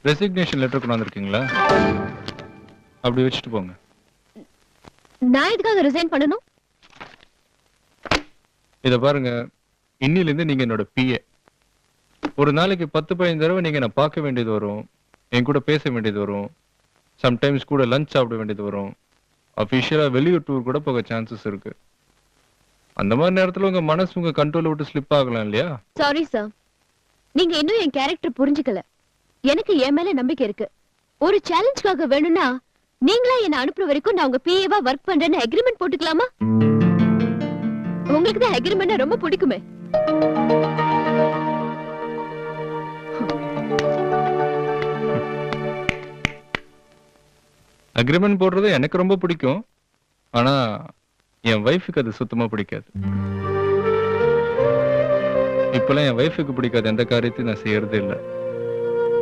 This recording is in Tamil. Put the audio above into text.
ரெசிக்னேஷன் லெட்டர் கொண்டு வந்திருக்கீங்களா? அப்படி வச்சுட்டு போங்க. நான் எதுக்காக ரிசைன் பண்ணணும்? இத பாருங்க, இன்னிலிருந்து நீங்க என்னோட பிஏ. ஒரு நாளைக்கு 10-15 தடவை நீங்க நான் பார்க்க வேண்டியது வரும், என் கூட பேச வேண்டியது வரும், சம்டைம்ஸ் கூட லஞ்ச் சாப்பிட வேண்டியது வரும், அஃபிஷியலா வெளியூர் டூர் கூட போக சான்சஸ் இருக்கு. அந்த மாதிரி நேரத்துல உங்க மனசு உங்க கண்ட்ரோல விட்டு ஸ்லிப் ஆகலாம் இல்லையா? சாரி சார், நீங்க இன்னும் என் கேரக்டர் புரிஞ்சுக்கல. எனக்கு என் மேல நம்பிக்கை இருக்கு. ஒரு சேலஞ்சுக்காக வேணும்னா நீங்களா என்ன அனுப்புற வரைக்கும் நான் உங்க பிஏவா ஒர்க் பண்றேன்னு அக்ரிமெண்ட் போட்டுக்கலாமா? உங்களுக்கு தான் அக்ரிமெண்ட் ரொம்ப பிடிக்குமே. அக்ரிமெண்ட் போடுறது எனக்கு ரொம்ப பிடிக்கும். ஆனா என் வைஃபுக்கு அது சுத்தமா பிடிக்காது. இப்பெல்லாம் என் வைஃபுக்கு பிடிக்காத எந்த காரியத்தையும் நான் செய்யறதே இல்லை.